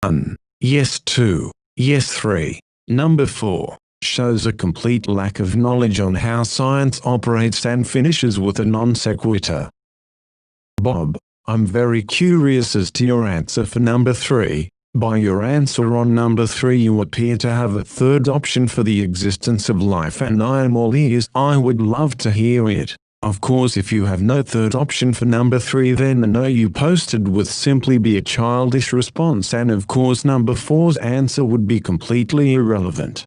1. Yes 2. Yes 3. Number 4. Shows a complete lack of knowledge on how science operates and finishes with a non sequitur. Bob, I'm very curious as to your answer for number 3. By your answer on number 3 you appear to have a third option for the existence of life, and I am all ears. I would love to hear it. Of course, if you have no third option for number 3, then the no you posted would simply be a childish response, and of course number 4's answer would be completely irrelevant.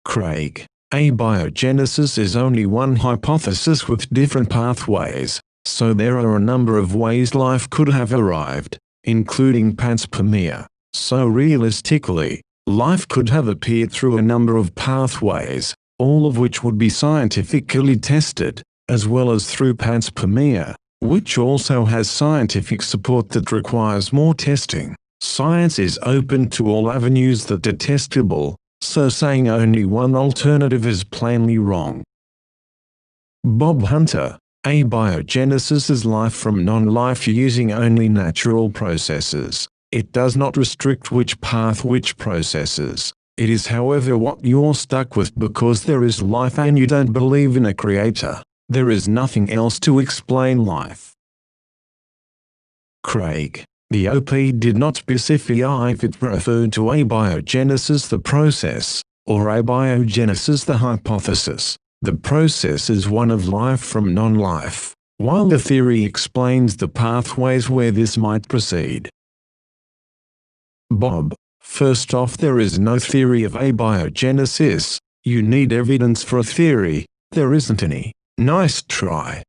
Craig, abiogenesis is only one hypothesis with different pathways, so there are a number of ways life could have arrived, including panspermia. So realistically, life could have appeared through a number of pathways, all of which would be scientifically tested, as well as through panspermia, which also has scientific support that requires more testing. Science is open to all avenues that are testable, so saying only one alternative is plainly wrong. Bob Hunter, abiogenesis is life from non-life using only natural processes. It does not restrict which path which processes. It is however what you're stuck with because there is life and you don't believe in a creator. There is nothing else to explain life. Craig, the OP did not specify if it referred to abiogenesis the process, or abiogenesis the hypothesis. The process is one of life from non-life, while the theory explains the pathways where this might proceed. Bob, first off, there is no theory of abiogenesis. You need evidence for a theory. There isn't any. Nice try.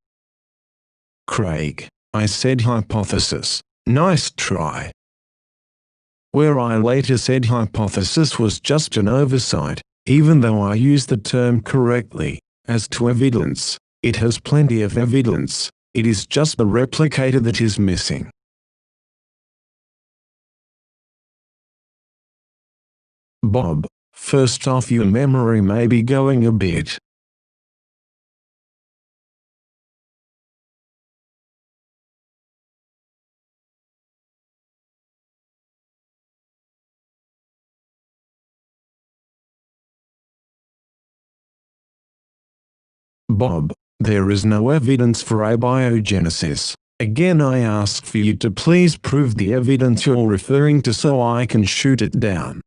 Craig, I said hypothesis. Nice try. Where I later said hypothesis was just an oversight, even though I used the term correctly. As to evidence, it has plenty of evidence. It is just the replicator that is missing. Bob, first off, your memory may be going a bit. Bob, there is no evidence for abiogenesis. Again, I ask for you to please prove the evidence you're referring to so I can shoot it down.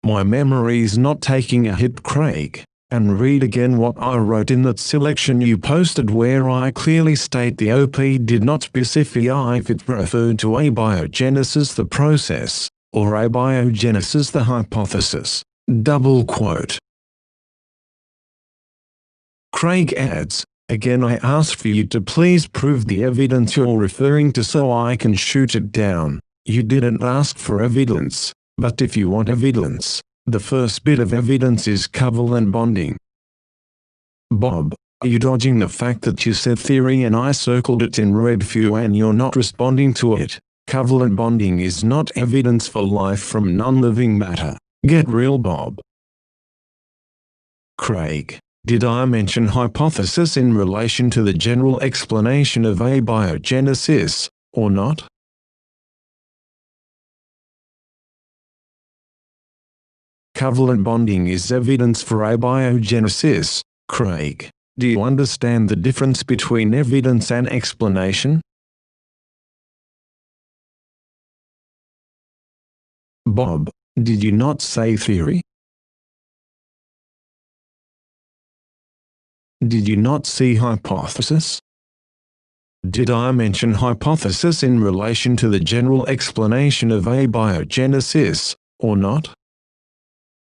My memory's not taking a hit, Craig, and read again what I wrote in that selection you posted where I clearly state the OP did not specify if it referred to abiogenesis the process, or abiogenesis the hypothesis. Double quote. Craig adds, again I ask for you to please prove the evidence you're referring to so I can shoot it down. You didn't ask for evidence, but if you want evidence, the first bit of evidence is covalent bonding. Bob, are you dodging the fact that you said theory and I circled it in red for you and you're not responding to it? Covalent bonding is not evidence for life from non-living matter. Get real, Bob. Craig, did I mention hypothesis in relation to the general explanation of abiogenesis, or not? Covalent bonding is evidence for abiogenesis. Craig, do you understand the difference between evidence and explanation? Bob, did you not say theory? Did you not see hypothesis? Did I mention hypothesis in relation to the general explanation of abiogenesis, or not?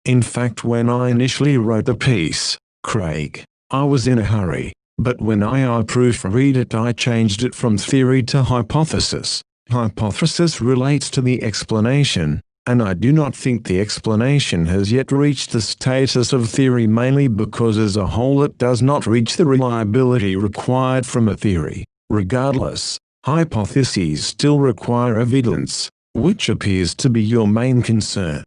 In fact, when I initially wrote the piece, Craig, I was in a hurry, but when I proofread it I changed it from theory to hypothesis. Hypothesis relates to the explanation, and I do not think the explanation has yet reached the status of theory, mainly because as a whole it does not reach the reliability required from a theory. Regardless, hypotheses still require evidence, which appears to be your main concern.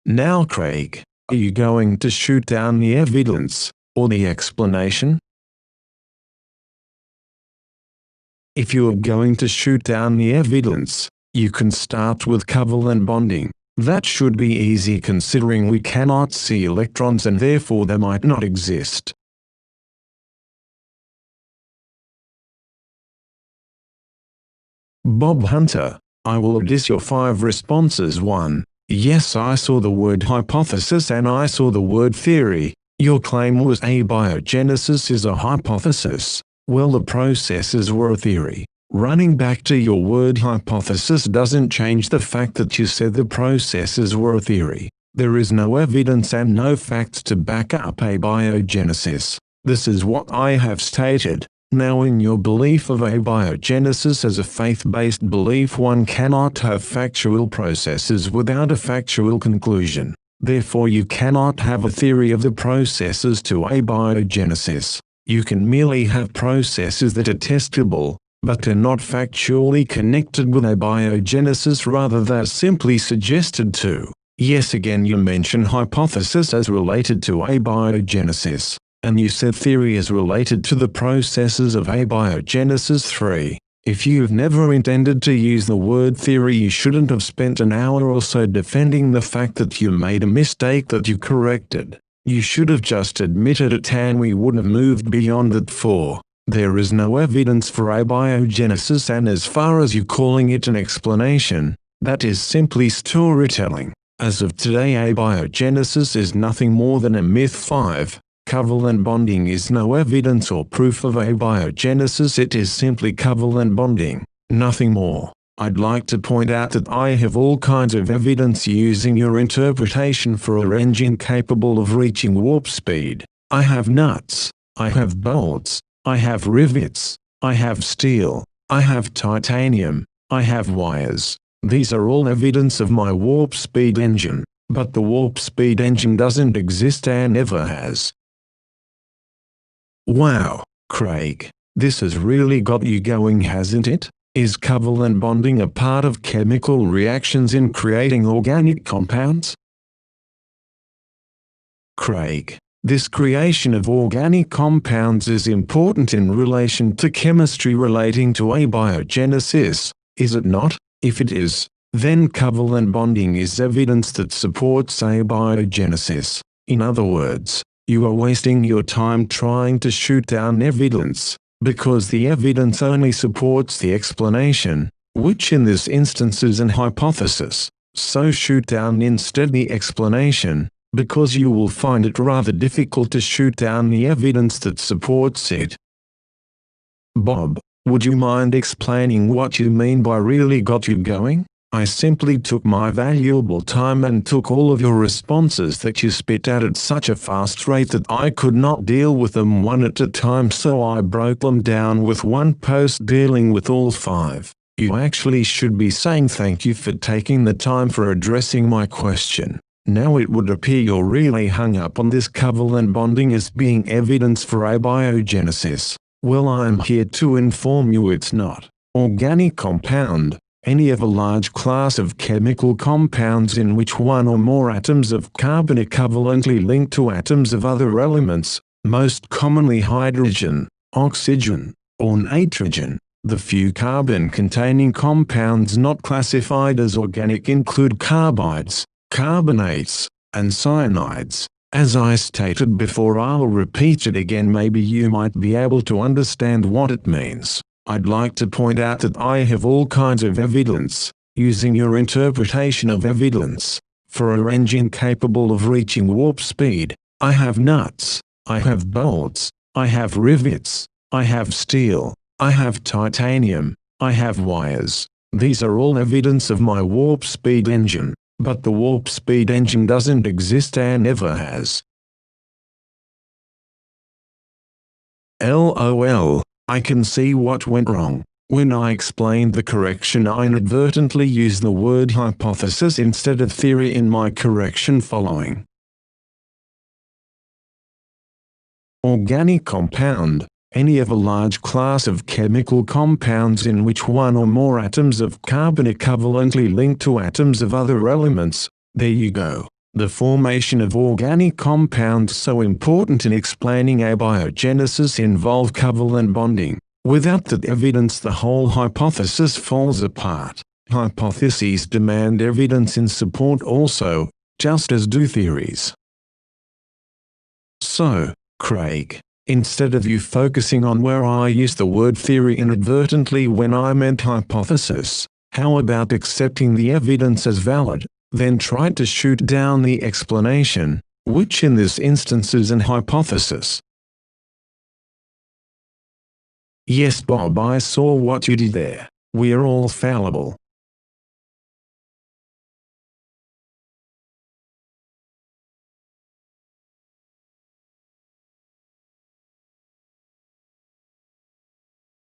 Now, Craig, are you going to shoot down the evidence, or the explanation? If you are going to shoot down the evidence, you can start with covalent bonding. That should be easy considering we cannot see electrons and therefore they might not exist. Bob Hunter, I will diss your 5 responses. 1. Yes, I saw the word hypothesis and I saw the word theory. Your claim was abiogenesis is a hypothesis. Well, the processes were a theory. Running back to your word hypothesis doesn't change the fact that you said the processes were a theory. There is no evidence and no facts to back up abiogenesis. This is what I have stated. Now, in your belief of abiogenesis as a faith-based belief, one cannot have factual processes without a factual conclusion. Therefore, you cannot have a theory of the processes to abiogenesis. You can merely have processes that are testable, but are not factually connected with abiogenesis, rather they are simply suggested to. Yes, again you mention hypothesis as related to abiogenesis, and you said theory is related to the processes of abiogenesis. 3. If you've never intended to use the word theory, you shouldn't have spent an hour or so defending the fact that you made a mistake that you corrected. You should have just admitted it and we would have moved beyond it. 4. There is no evidence for abiogenesis, and as far as you calling it an explanation, that is simply storytelling. As of today, abiogenesis is nothing more than a myth. 5. Covalent bonding is no evidence or proof of abiogenesis, it is simply covalent bonding, nothing more. I'd like to point out that I have all kinds of evidence using your interpretation for an engine capable of reaching warp speed. I have nuts, I have bolts, I have rivets, I have steel, I have titanium, I have wires. These are all evidence of my warp speed engine, but the warp speed engine doesn't exist and never has. Wow, Craig, this has really got you going, hasn't it? Is covalent bonding a part of chemical reactions in creating organic compounds? Craig, this creation of organic compounds is important in relation to chemistry relating to abiogenesis, is it not? If it is, then covalent bonding is evidence that supports abiogenesis. In other words, you are wasting your time trying to shoot down evidence, because the evidence only supports the explanation, which in this instance is an hypothesis. So shoot down instead the explanation, because you will find it rather difficult to shoot down the evidence that supports it. Bob, would you mind explaining what you mean by really got you going? I simply took my valuable time and took all of your responses that you spit out at such a fast rate that I could not deal with them one at a time, so I broke them down with one post dealing with all 5. You actually should be saying thank you for taking the time for addressing my question. Now it would appear you're really hung up on this covalent bonding as being evidence for abiogenesis. Well, I'm here to inform you it's not. Organic compound, any of a large class of chemical compounds in which one or more atoms of carbon are covalently linked to atoms of other elements, most commonly hydrogen, oxygen, or nitrogen. The few carbon-containing compounds not classified as organic include carbides, carbonates, and cyanides. As I stated before, I'll repeat it again, maybe you might be able to understand what it means. I'd like to point out that I have all kinds of evidence, using your interpretation of evidence, for an engine capable of reaching warp speed. I have nuts, I have bolts, I have rivets, I have steel, I have titanium, I have wires. These are all evidence of my warp speed engine, but the warp speed engine doesn't exist and never has. LOL. I can see what went wrong. When I explained the correction, I inadvertently used the word hypothesis instead of theory in my correction following. Organic compound, any of a large class of chemical compounds in which one or more atoms of carbon are covalently linked to atoms of other elements. There you go. The formation of organic compounds so important in explaining abiogenesis involve covalent bonding. Without that evidence, the whole hypothesis falls apart. Hypotheses demand evidence in support also, just as do theories. So, Craig, instead of you focusing on where I used the word theory inadvertently when I meant hypothesis, how about accepting the evidence as valid, then try to shoot down the explanation, which in this instance is an hypothesis? Yes, Bob, I saw what you did there. We are all fallible.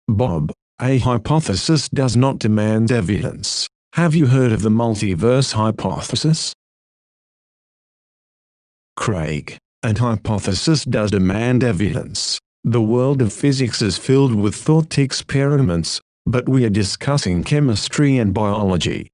Bob, a hypothesis does not demand evidence. Have you heard of the multiverse hypothesis? Craig, a hypothesis does demand evidence. The world of physics is filled with thought experiments, but we are discussing chemistry and biology.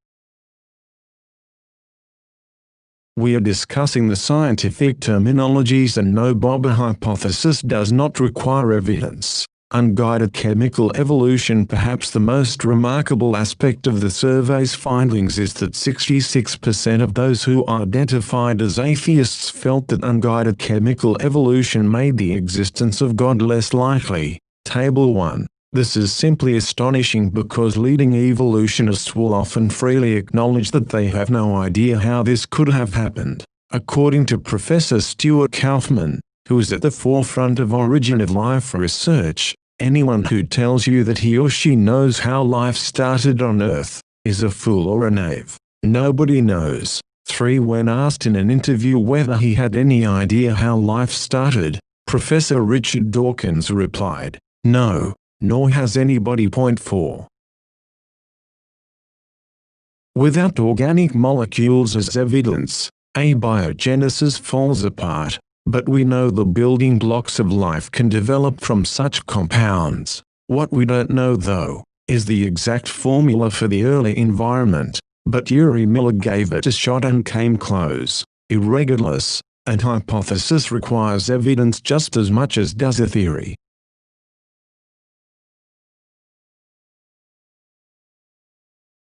We are discussing the scientific terminologies, and no, Bob, a hypothesis does not require evidence. Unguided chemical evolution. Perhaps the most remarkable aspect of the survey's findings is that 66% of those who identified as atheists felt that unguided chemical evolution made the existence of God less likely. Table 1. This is simply astonishing because leading evolutionists will often freely acknowledge that they have no idea how this could have happened. According to Professor Stuart Kauffman, who is at the forefront of origin of life research, anyone who tells you that he or she knows how life started on Earth is a fool or a knave. Nobody knows. 3. When asked in an interview whether he had any idea how life started, Professor Richard Dawkins replied, "No, nor has anybody." Point 4. Without organic molecules as evidence, abiogenesis falls apart. But we know the building blocks of life can develop from such compounds. What we don't know, though, is the exact formula for the early environment, but Yuri Miller gave it a shot and came close. Irregardless, a hypothesis requires evidence just as much as does a theory.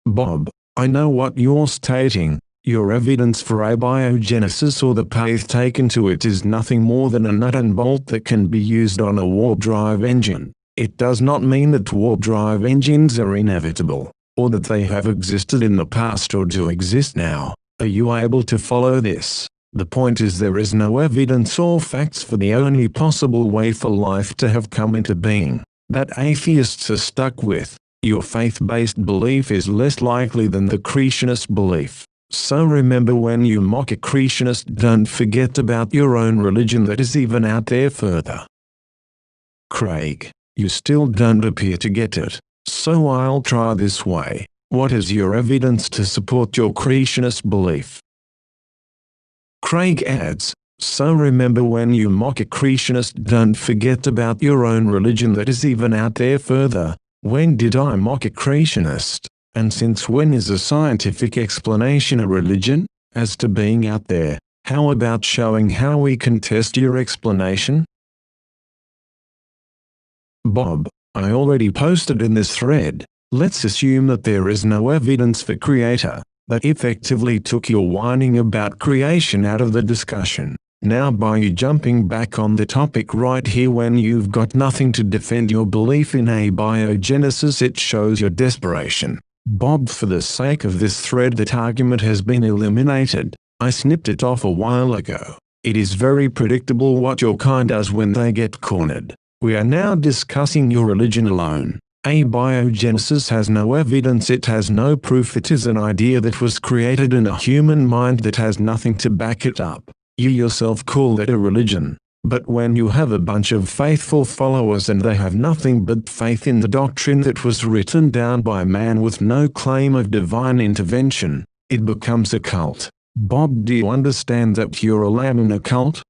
Bob, I know what you're stating. Your evidence for abiogenesis or the path taken to it is nothing more than a nut and bolt that can be used on a warp drive engine. It does not mean that warp drive engines are inevitable, or that they have existed in the past or do exist now. Are you able to follow this? The point is, there is no evidence or facts for the only possible way for life to have come into being, that atheists are stuck with. Your faith-based belief is less likely than the creationist belief. So remember, when you mock a creationist, don't forget about your own religion that is even out there further. Craig, you still don't appear to get it, so I'll try this way. What is your evidence to support your creationist belief? Craig adds, so remember, when you mock a creationist, don't forget about your own religion that is even out there further. When did I mock a creationist? And since when is a scientific explanation a religion? As to being out there, how about showing how we can test your explanation? Bob, I already posted in this thread. Let's assume that there is no evidence for creator. That effectively took your whining about creation out of the discussion. Now, by you jumping back on the topic right here when you've got nothing to defend your belief in abiogenesis, it shows your desperation. Bob, for the sake of this thread, that argument has been eliminated. I snipped it off a while ago. It is very predictable what your kind does when they get cornered. We are now discussing your religion alone. Abiogenesis has no evidence, it has no proof, it is an idea that was created in a human mind that has nothing to back it up. You yourself call that a religion. But when you have a bunch of faithful followers and they have nothing but faith in the doctrine that was written down by man with no claim of divine intervention, it becomes a cult. Bob, do you understand that you're a lamb in a cult?